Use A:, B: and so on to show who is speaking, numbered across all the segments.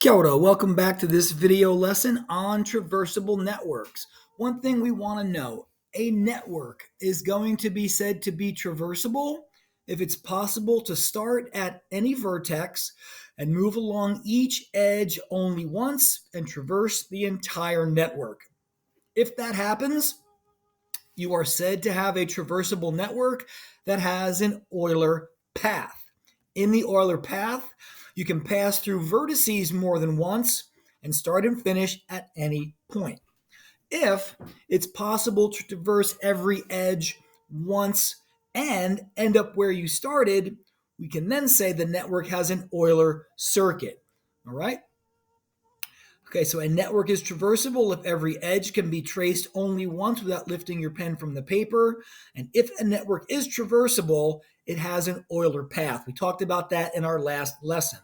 A: Kia ora, welcome back to this video lesson on traversable networks. One thing we want to know, a network is going to be said to be traversable if it's possible to start at any vertex and move along each edge only once and traverse the entire network. If that happens, you are said to have a traversable network that has an Euler path. In the Euler path, you can pass through vertices more than once and start and finish at any point. If it's possible to traverse every edge once and end up where you started, we can then say the network has an Euler circuit. All right? Okay, so a network is traversable if every edge can be traced only once without lifting your pen from the paper. And if a network is traversable, it has an Euler path. We talked about that in our last lesson.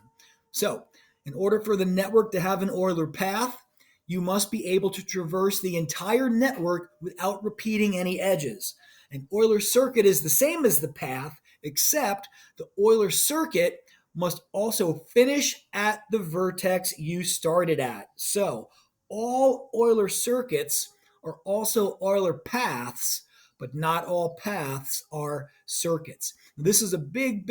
A: So, in order for the network to have an Euler path, you must be able to traverse the entire network without repeating any edges. An Euler circuit is the same as the path, except the Euler circuit must also finish at the vertex you started at. So all Euler circuits are also Euler paths, but not all paths are circuits. This is a big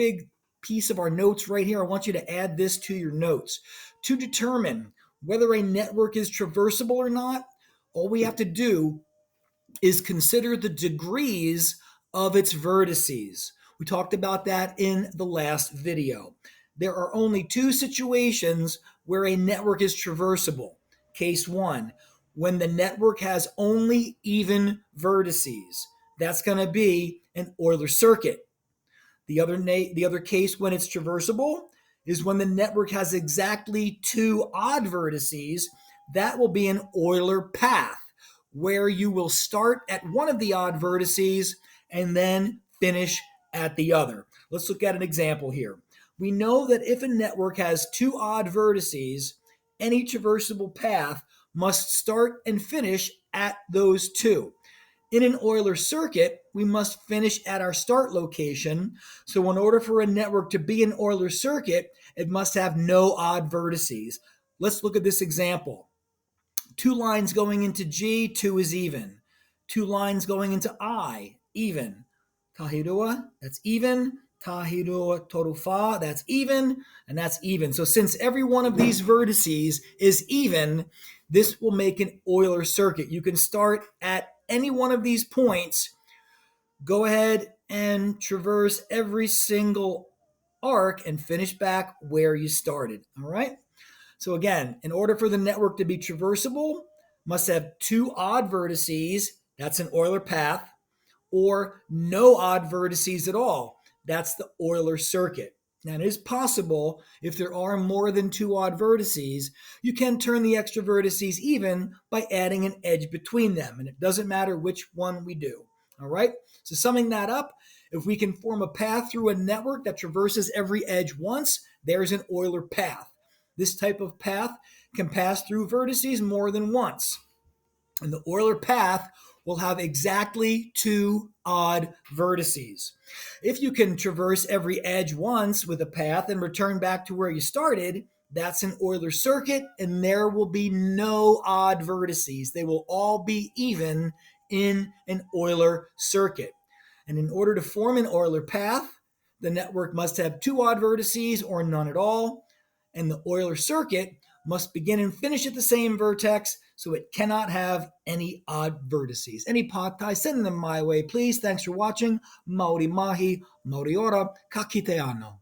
A: piece of our notes right here. I want you to add this to your notes. To determine whether a network is traversable or not, all we have to do is consider the degrees of its vertices. We talked about that in the last video. There are only two situations where a network is traversable. Case one, when the network has only even vertices. That's going to be an Euler circuit. The other case when it's traversable is when the network has exactly two odd vertices. That will be an Euler path, where you will start at one of the odd vertices and then finish at the other. Let's look at an example here. We know that if a network has two odd vertices, any traversable path must start and finish at those two. In an Euler circuit, we must finish at our start location. So in order for a network to be an Euler circuit, it must have no odd vertices. Let's look at this example. Two lines going into G, 2 is even. Two lines going into I, even. Tahirua, that's even. Tahirua torufa, that's even. And that's even. So since every one of these vertices is even, this will make an Euler circuit. You can start at any one of these points, go ahead and traverse every single arc and finish back where you started. All right? So again, in order for the network to be traversable, must have two odd vertices, that's an Euler path, or no odd vertices at all. That's the Euler circuit. Now, it is possible, if there are more than two odd vertices, you can turn the extra vertices even by adding an edge between them, and it doesn't matter which one we do. All right? So summing that up, if we can form a path through a network that traverses every edge once, there's an Euler path. This type of path can pass through vertices more than once. And the Euler path will have exactly two odd vertices. If you can traverse every edge once with a path and return back to where you started, that's an Euler circuit, and there will be no odd vertices. They will all be even in an Euler circuit. And in order to form an Euler path, the network must have two odd vertices or none at all, and the Euler circuit must begin and finish at the same vertex, so it cannot have any odd vertices. Any patai, send them my way, please. Thanks for watching. Mauri mahi, mauri ora, ka kite ano.